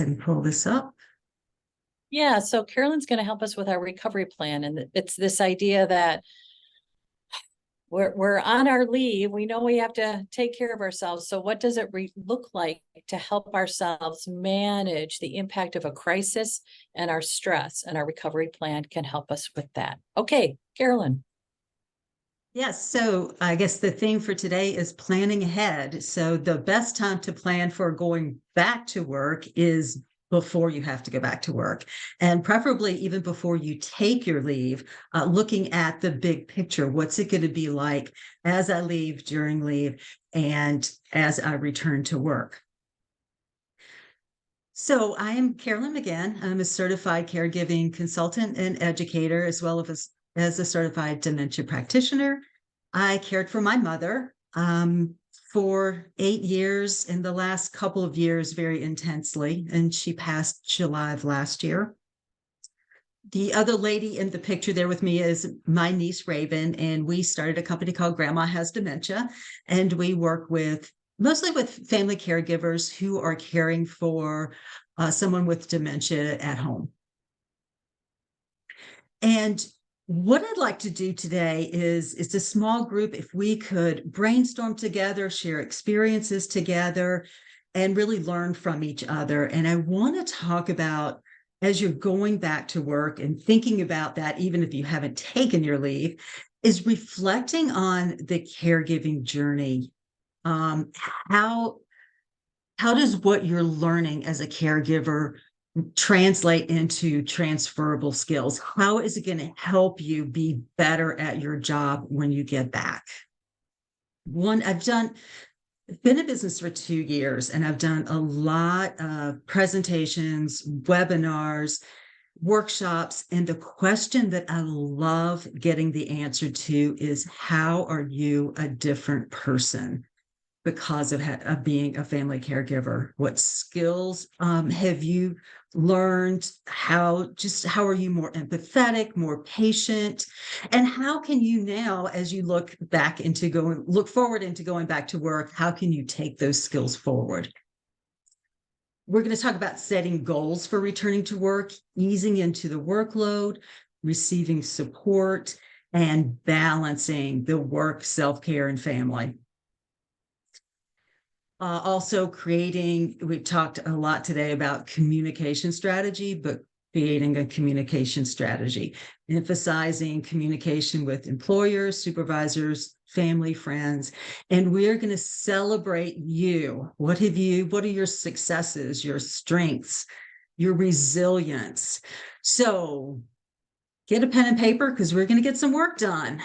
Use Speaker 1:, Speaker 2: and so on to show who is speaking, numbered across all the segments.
Speaker 1: and pull this up.
Speaker 2: Yeah, so Carolyn's going to help us with our recovery plan. And it's this idea that we're on our leave. We know we have to take care of ourselves. So what does it look like to help ourselves manage the impact of a crisis and our stress? And our recovery plan can help us with that. Okay, Carolyn.
Speaker 1: Yes, so I guess the theme for today is planning ahead. So the best time to plan for going back to work is before you have to go back to work, and preferably even before you take your leave, looking at the big picture. What's it going to be like as I leave, during leave, and as I return to work? So I am Carolyn again. I'm a certified caregiving consultant and educator, as well as a certified dementia practitioner. I cared for my mother for 8 years, in the last couple of years very intensely, and she passed July of last year. The other lady in the picture there with me is my niece Raven, and we started a company called Grandma Has Dementia, and we work mostly with family caregivers who are caring for someone with dementia at home. And what I'd like to do today is it's a small group. If we could brainstorm together, share experiences together, and really learn from each other. And I want to talk about, as you're going back to work and thinking about that, even if you haven't taken your leave, is reflecting on the caregiving journey. How does what you're learning as a caregiver translate into transferable skills? How is it going to help you be better at your job when you get back? I've been in business for 2 years, and I've done a lot of presentations, webinars, workshops. And the question that I love getting the answer to is, how are you a different person because of being a family caregiver? What skills have you learned? How are you more empathetic, more patient? And how can you now, as you look forward into going back to work, how can you take those skills forward? We're going to talk about setting goals for returning to work, easing into the workload, receiving support, and balancing the work, self-care, and family. Also we've talked a lot today about communication strategy, but creating a communication strategy, emphasizing communication with employers, supervisors, family, friends. And we're going to celebrate you. What are your successes, your strengths, your resilience? So get a pen and paper, because we're going to get some work done.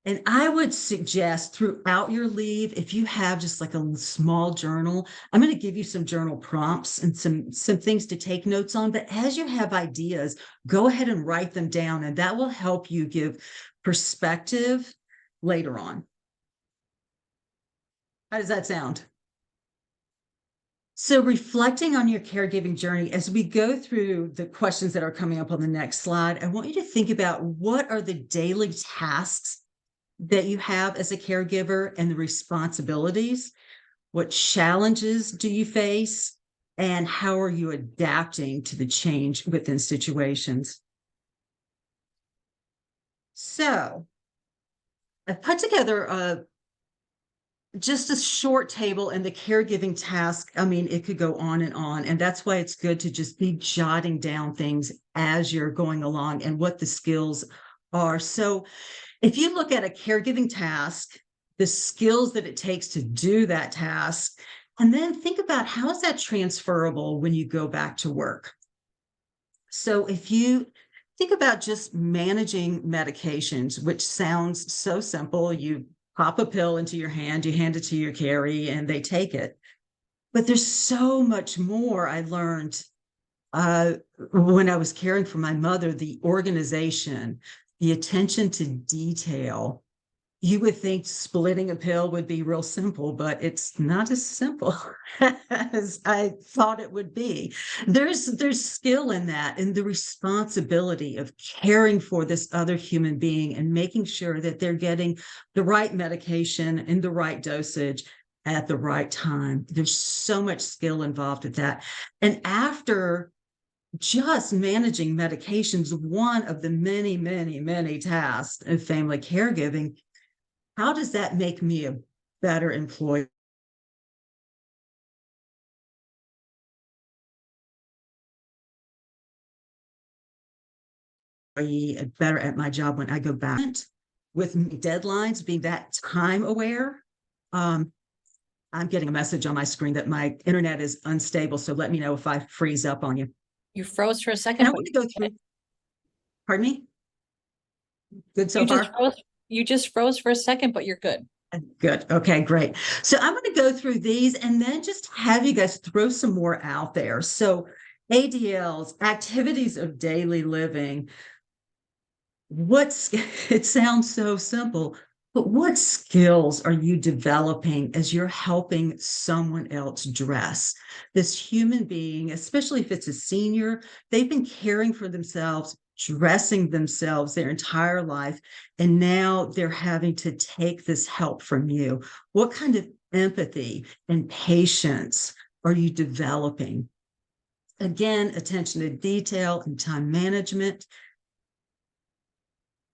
Speaker 1: And I would suggest throughout your leave, if you have just like a small journal, I'm going to give you some journal prompts and some things to take notes on. But as you have ideas, go ahead and write them down, and that will help you give perspective later on. How does that sound? So reflecting on your caregiving journey, as we go through the questions that are coming up on the next slide, I want you to think about, what are the daily tasks that you have as a caregiver and the responsibilities? What challenges do you face? And how are you adapting to the change within situations? So I've put together just a short table, and the caregiving task, I mean, it could go on. And that's why it's good to just be jotting down things as you're going along and what the skills are. So if you look at a caregiving task, the skills that it takes to do that task, and then think about, how is that transferable when you go back to work? So if you think about just managing medications, which sounds so simple, you pop a pill into your hand, you hand it to your carry, and they take it. But there's so much more I learned when I was caring for my mother, the organization, the attention to detail. You would think splitting a pill would be real simple, but it's not as simple as I thought it would be. There's skill in that, and the responsibility of caring for this other human being and making sure that they're getting the right medication in the right dosage at the right time. There's so much skill involved with that. And after just managing medications, one of the many, many, many tasks of family caregiving, how does that make me a better employee? Better at my job when I go back with deadlines, being that time aware. Um, I'm getting a message on my screen that my internet is unstable. So let me know if I freeze up on you.
Speaker 2: You froze for a
Speaker 1: And
Speaker 2: second,
Speaker 1: I
Speaker 2: but
Speaker 1: want to go through, pardon me? Good so
Speaker 2: you just
Speaker 1: far?
Speaker 2: froze, you just froze for a second, but you're good.
Speaker 1: Good. Okay, great. So I'm going to go through these and then just have you guys throw some more out there. So ADLs, activities of daily living. What's it sounds so simple, but what skills are you developing as you're helping someone else dress? This human being, especially if it's a senior, they've been caring for themselves, dressing themselves their entire life, and now they're having to take this help from you. What kind of empathy and patience are you developing? Again, attention to detail and time management.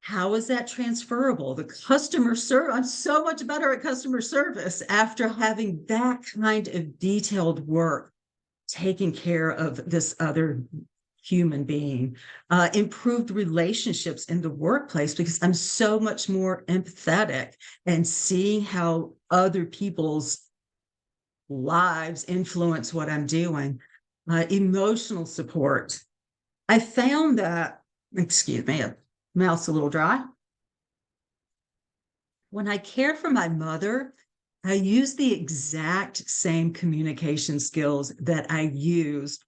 Speaker 1: How is that transferable? The customer service, I'm so much better at customer service after having that kind of detailed work taking care of this other human being. Improved relationships in the workplace because I'm so much more empathetic and seeing how other people's lives influence what I'm doing. Emotional support. I found that, excuse me, mouth's a little dry. When I cared for my mother, I used the exact same communication skills that I used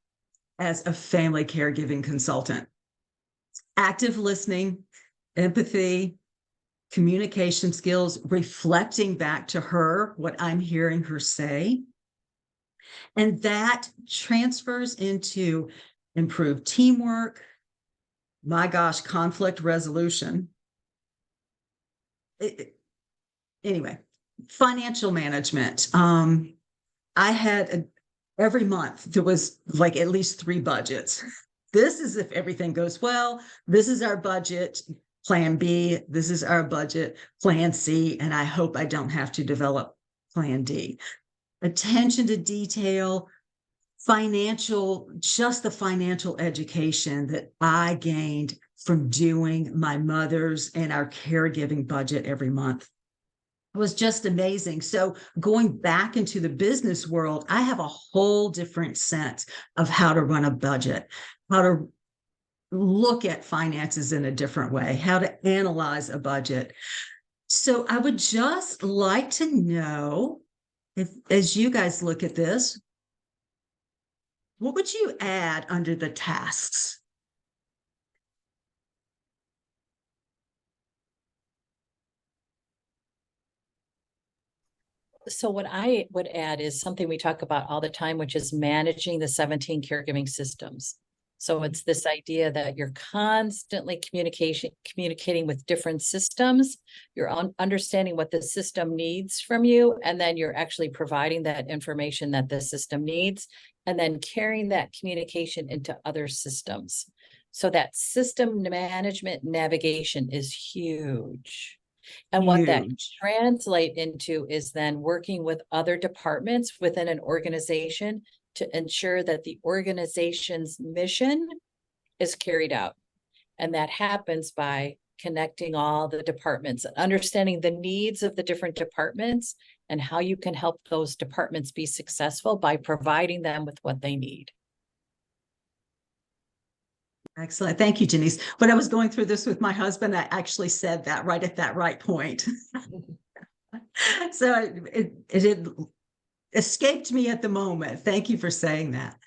Speaker 1: as a family caregiving consultant. Active listening, empathy, communication skills, reflecting back to her what I'm hearing her say. And that transfers into improved teamwork, my gosh, conflict resolution. Anyway, financial management. I had every month there was like at least 3 budgets. This is if everything goes well. This is our budget plan B. This is our budget plan C. And I hope I don't have to develop plan D. Attention to detail, just the financial education that I gained from doing my mother's and our caregiving budget every month was just amazing. So going back into the business world, I have a whole different sense of how to run a budget, how to look at finances in a different way, how to analyze a budget. So I would just like to know if, as you guys look at this, what would you add under the tasks?
Speaker 2: So what I would add is something we talk about all the time, which is managing the 17 caregiving systems. So it's this idea that you're constantly communicating with different systems. You're understanding what the system needs from you, and then you're actually providing that information that the system needs, and then carrying that communication into other systems. So that system management navigation is huge. And what that
Speaker 1: Huge.
Speaker 2: translate into is then working with other departments within an organization to ensure that the organization's mission is carried out. And that happens by connecting all the departments, understanding the needs of the different departments and how you can help those departments be successful by providing them with what they need.
Speaker 1: Excellent. Thank you, Janice. When I was going through this with my husband, I actually said that right at that right point. So it escaped me at the moment. Thank you for saying that.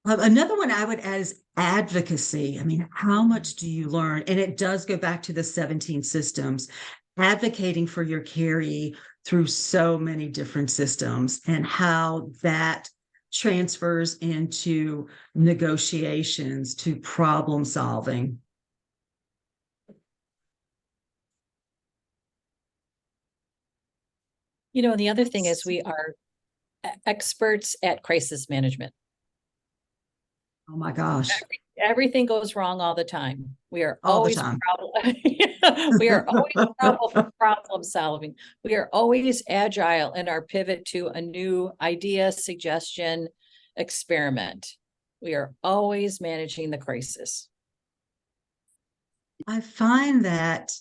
Speaker 1: Another one I would add is advocacy. I mean, how much do you learn? And it does go back to the 17 systems, advocating for your caree through so many different systems and how that transfers into negotiations to problem solving.
Speaker 2: The other thing is we are experts at crisis management.
Speaker 1: Oh my gosh.
Speaker 2: Everything goes wrong all the time. We are
Speaker 1: All the
Speaker 2: always
Speaker 1: time.
Speaker 2: we are always problem solving. We are always agile in our pivot to a new idea, suggestion, experiment. We are always managing the crisis.
Speaker 1: I find that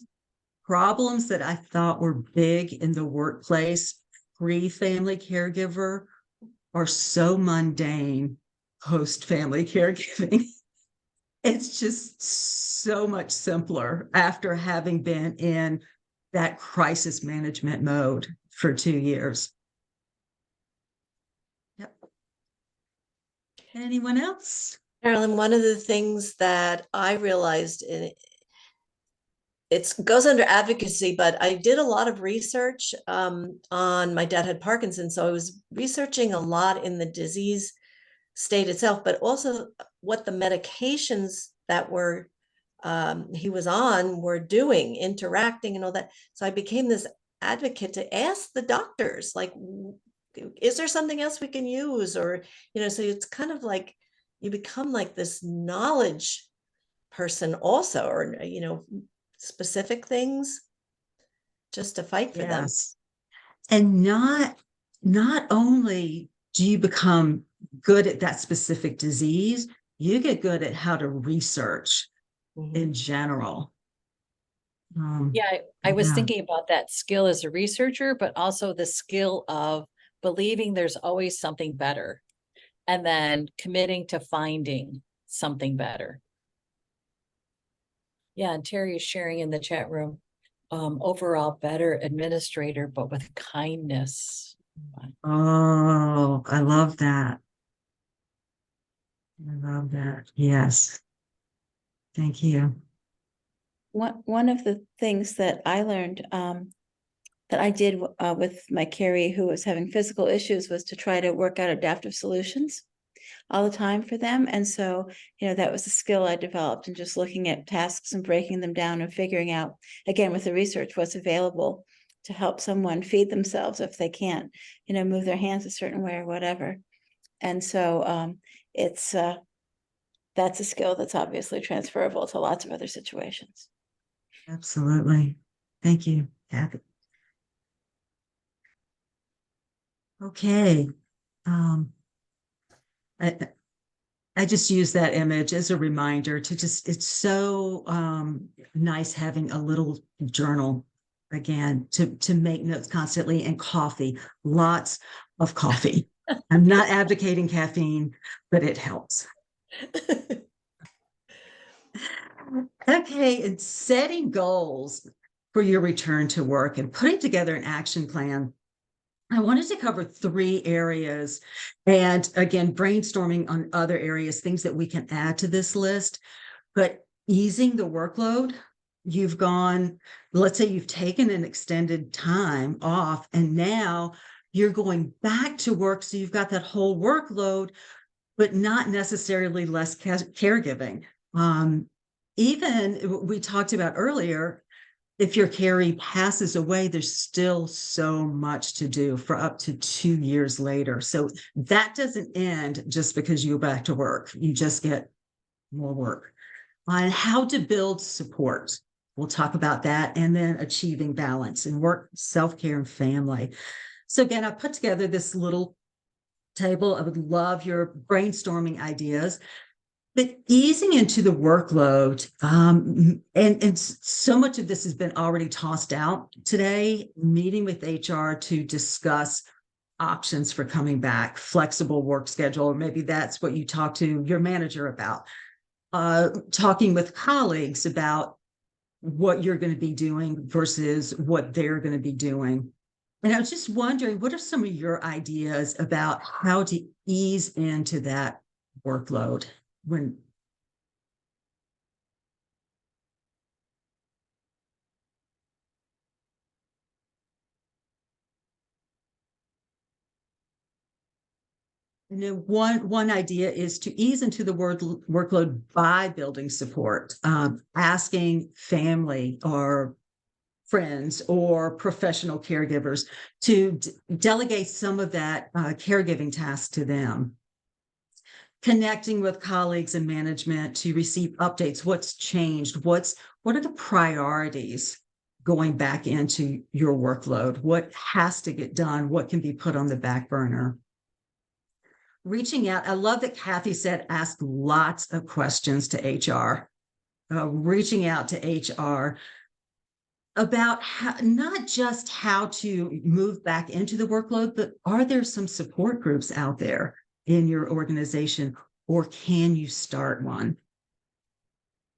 Speaker 1: problems that I thought were big in the workplace, pre-family caregiver, are so mundane post-family caregiving. It's just so much simpler after having been in that crisis management mode for 2 years. Yep. Anyone else?
Speaker 3: Carolyn, one of the things that I realized it goes under advocacy, but I did a lot of research on my dad had Parkinson's. So I was researching a lot in the disease state itself, but also what the medications that were he was on were doing, interacting and all that. So I became this advocate to ask the doctors, like, is there something else we can use? Or, so it's kind of like you become like this knowledge person also, or, specific things just to fight for them.
Speaker 1: Yes. And not only do you become good at that specific disease, you get good at how to research in general.
Speaker 2: Yeah, I was
Speaker 1: yeah.
Speaker 2: thinking about that skill as a researcher, but also the skill of believing there's always something better and then committing to finding something better. Yeah, and Terry is sharing in the chat room, overall better administrator, but with kindness.
Speaker 1: Oh, I love that. I love that. Yes. Thank you.
Speaker 4: One of the things that I learned that I did with my Carrie, who was having physical issues, was to try to work out adaptive solutions all the time for them. And so, that was a skill I developed, and just looking at tasks and breaking them down and figuring out, again, with the research, what's available to help someone feed themselves if they can't, move their hands a certain way or whatever. And so that's a skill that's obviously transferable to lots of other situations.
Speaker 1: Absolutely. Thank you, Kathy. Okay. I just use that image as a reminder to it's so nice having a little journal again to make notes constantly, and coffee, lots of coffee. I'm not advocating caffeine, but it helps. Okay, and setting goals for your return to work and putting together an action plan. I wanted to cover 3 areas, and again, brainstorming on other areas, things that we can add to this list. But easing the workload, let's say you've taken an extended time off, and now you're going back to work. So you've got that whole workload, but not necessarily less caregiving. Even we talked about earlier, if your Carrie passes away, there's still so much to do for up to 2 years later. So that doesn't end just because you go back to work. You just get more work. On how to build support. We'll talk about that. And then achieving balance in work, self-care, and family. So again, I put together this little table. I would love your brainstorming ideas. But easing into the workload, and so much of this has been already tossed out today, meeting with HR to discuss options for coming back, flexible work schedule, or maybe that's what you talk to your manager about, talking with colleagues about what you're going to be doing versus what they're going to be doing. And I was just wondering, what are some of your ideas about how to ease into that workload? One idea is to ease into the workload by building support, asking family or friends or professional caregivers to delegate some of that caregiving task to them. Connecting with colleagues and management to receive updates. What's changed? What are the priorities going back into your workload? What has to get done? What can be put on the back burner? Reaching out. I love that Kathy said, ask lots of questions to HR. Reaching out to HR about how, not just how to move back into the workload, but are there some support groups out there in your organization, or can you start one?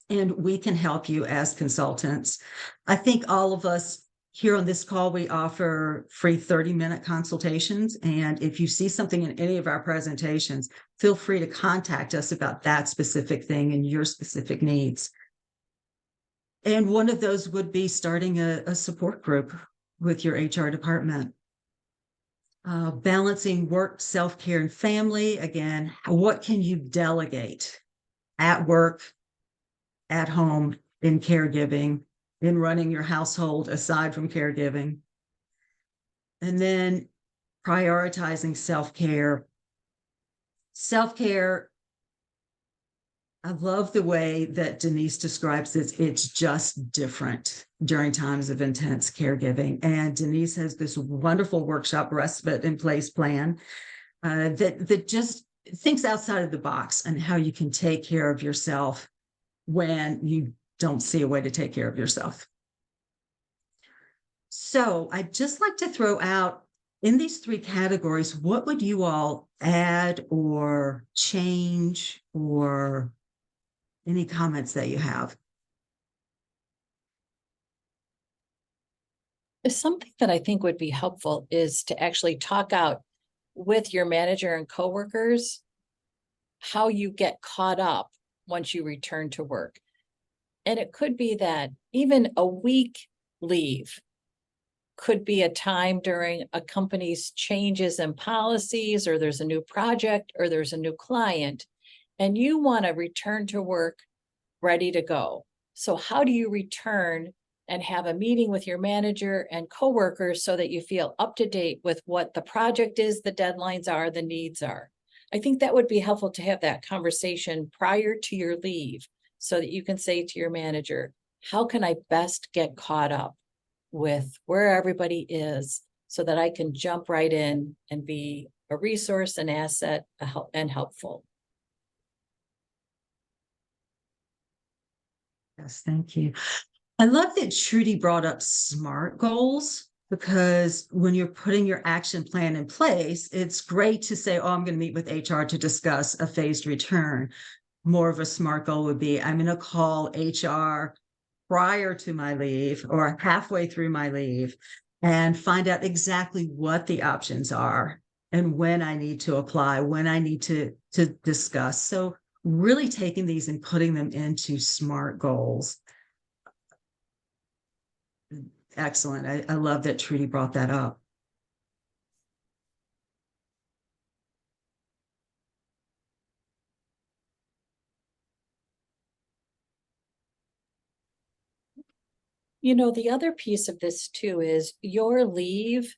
Speaker 1: And we can help you as consultants. I think all of us here on this call, we offer free 30-minute consultations. And if you see something in any of our presentations, feel free to contact us about that specific thing and your specific needs. And one of those would be starting a support group with your HR department. Balancing work, self-care, and family. Again, what can you delegate at work, at home, in caregiving, in running your household aside from caregiving? And then prioritizing self-care. Self-care, I love the way that Denise describes it. It's just different during times of intense caregiving. And Denise has this wonderful workshop respite in place plan that just thinks outside of the box and how you can take care of yourself when you don't see a way to take care of yourself. So I'd just like to throw out in these three categories, what would you all add or change, or any comments that you have?
Speaker 2: Something that I think would be helpful is to actually talk out with your manager and coworkers how you get caught up once you return to work. And it could be that even a week leave could be a time during a company's changes in policies, or there's a new project, or there's a new client, and you want to return to work ready to go. So how do you return and have a meeting with your manager and coworkers so that you feel up to date with what the project is, the deadlines are, the needs are? I think that would be helpful to have that conversation prior to your leave so that you can say to your manager, how can I best get caught up with where everybody is so that I can jump right in and be a resource, an asset, and helpful.
Speaker 1: Yes, thank you. I love that Trudy brought up SMART goals, because when you're putting your action plan in place, it's great to say, oh, I'm going to meet with HR to discuss a phased return. More of a SMART goal would be, I'm going to call HR prior to my leave or halfway through my leave and find out exactly what the options are and when I need to apply, when I need to discuss. So really taking these and putting them into SMART goals. Excellent. I love that Trudy brought that up.
Speaker 2: You know, the other piece of this too is your leave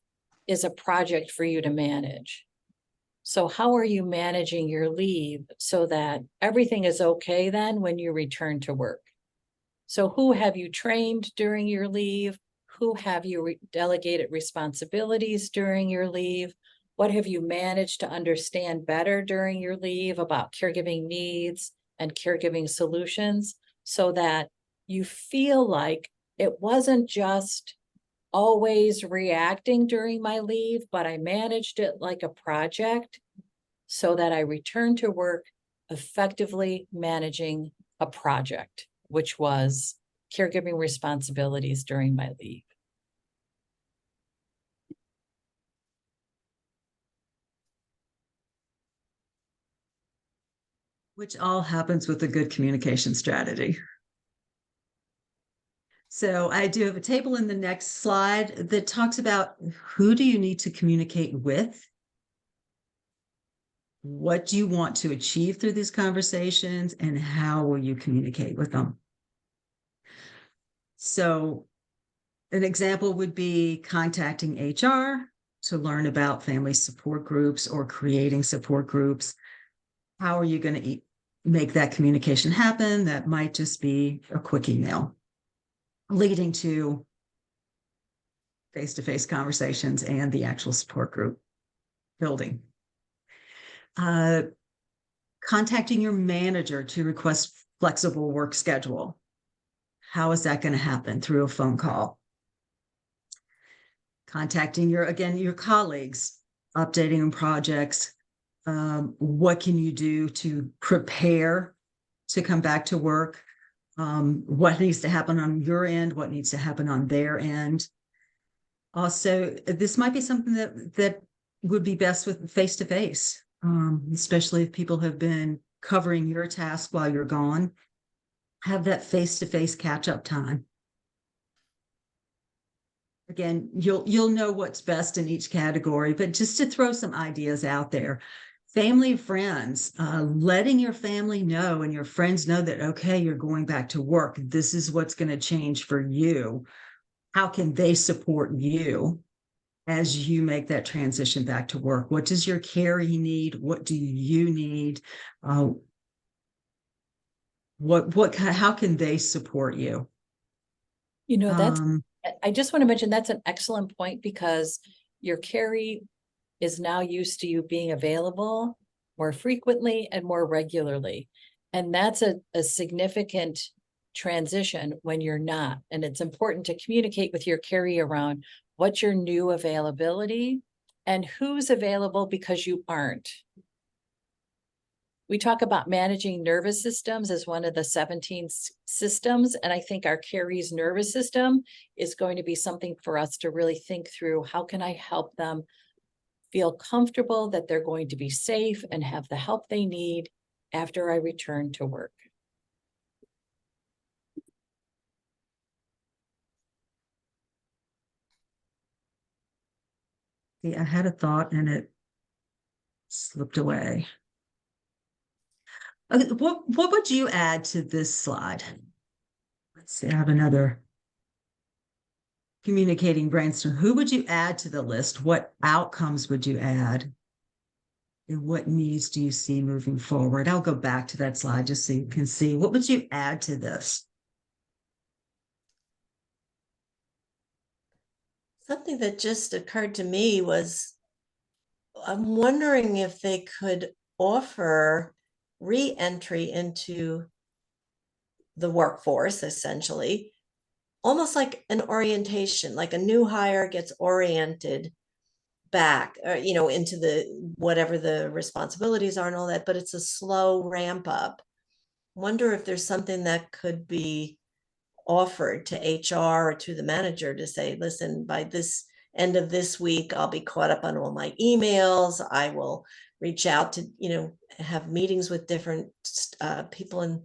Speaker 2: is a project for you to manage. So how are you managing your leave so that everything is okay then when you return to work? So who have you trained during your leave? Who have you delegated responsibilities during your leave? What have you managed to understand better during your leave about caregiving needs and caregiving solutions so that you feel like it wasn't just always reacting during my leave, but I managed it like a project so that I returned to work effectively managing a project, which was caregiving responsibilities during my leave.
Speaker 1: Which all happens with a good communication strategy. So I do have a table in the next slide that talks about who do you need to communicate with? What do you want to achieve through these conversations, and how will you communicate with them? So An example would be contacting HR to learn about family support groups or creating support groups. How are you going to make that communication happen? That might just be a quick email leading to face-to-face conversations and the actual support group building. Contacting your manager to request flexible work schedule. How is that going to happen? Through a phone call. Contacting your colleagues, updating on projects. What can you do to prepare to come back to work? What needs to happen on your end? What needs to happen on their end? Also, this might be something that would be best with face-to-face, especially if people have been covering your task while you're gone. Have that face-to-face catch-up time. Again, you'll know what's best in each category, but just to throw some ideas out there. Family, friends, letting your family know and your friends know that, okay, you're going back to work. This is what's going to change for you. How can they support you as you make that transition back to work? What does your carry need? What do you need? How can they support you?
Speaker 2: You know, that's, I just want to mention that's an excellent point, because your carry is now used to you being available more frequently and more regularly. And that's a significant transition when you're not. And it's important to communicate with your carry around what's your new availability and who's available because you aren't. We talk about managing nervous systems as one of the 17 systems. And I think our carry's nervous system is going to be something for us to really think through. How can I help them feel comfortable that they're going to be safe and have the help they need after I return to work?
Speaker 1: Yeah, I had a thought and it slipped away. Okay, what would you add to this slide? Let's see, I have another communicating brainstorm. Who would you add to the list? What outcomes would you add? And what needs do you see moving forward? I'll go back to that slide just so you can see. What would you add to this?
Speaker 3: Something that just occurred to me was, I'm wondering if they could offer re-entry into the workforce, essentially, almost like an orientation, like a new hire gets oriented back, into the whatever the responsibilities are and all that, but it's a slow ramp up. Wonder if there's something that could be offered to HR or to the manager to say, listen, by this end of this week, I'll be caught up on all my emails. I will reach out to, have meetings with different people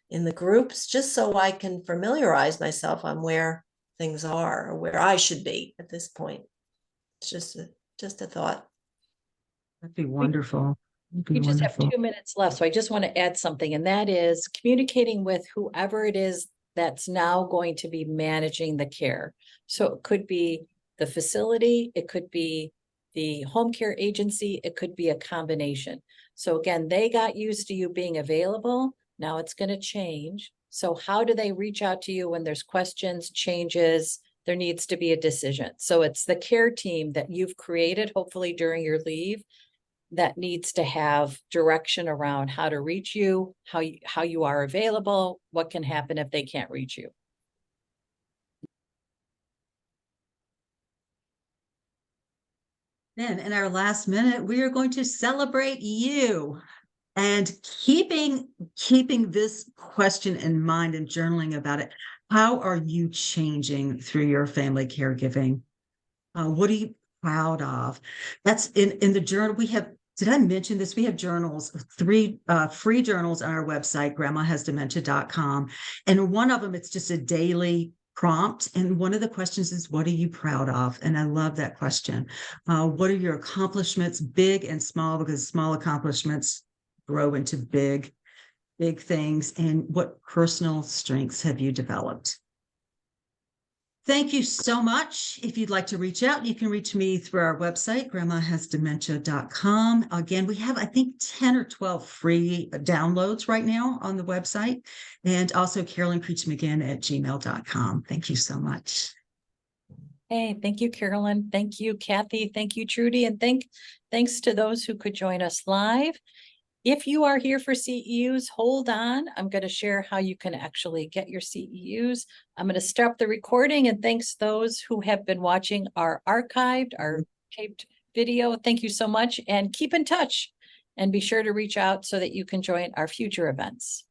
Speaker 3: in the groups, just so I can familiarize myself on where things are or where I should be at this point. It's just a thought.
Speaker 1: That'd be wonderful.
Speaker 2: We just have 2 minutes left, so I just want to add something, and that is communicating with whoever it is that's now going to be managing the care. So it could be the facility, it could be the home care agency, it could be a combination. So again, they got used to you being available. Now it's going to change. So how do they reach out to you when there's questions, changes? There needs to be a decision. So it's the care team that you've created, hopefully during your leave, that needs to have direction around how to reach you, how you are available, what can happen if they can't reach you.
Speaker 1: Then in our last minute, we are going to celebrate you. And keeping this question in mind and journaling about it. How are you changing through your family caregiving? What are you proud of? That's in the journal. We have, did I mention this? We have journals, 3 free journals on our website, grandmahasdementia.com. And one of them, it's just a daily prompt. And one of the questions is, what are you proud of? And I love that question. What are your accomplishments, big and small, because small accomplishments grow into big things. And what personal strengths have you developed? Thank you so much. If you'd like to reach out, you can reach me through our website, grandmahasdementia.com. Again, we have, I think, 10 or 12 free downloads right now on the website. And also Carolyn Creechmcginn@gmail.com. Thank you so much.
Speaker 2: Hey, thank you, Carolyn. Thank you, Kathy. Thank you, Trudy. And thanks to those who could join us live. If you are here for CEUs, hold on. I'm going to share how you can actually get your CEUs. I'm going to stop the recording, and thanks those who have been watching our archived, our taped video. Thank you so much, and keep in touch and be sure to reach out so that you can join our future events.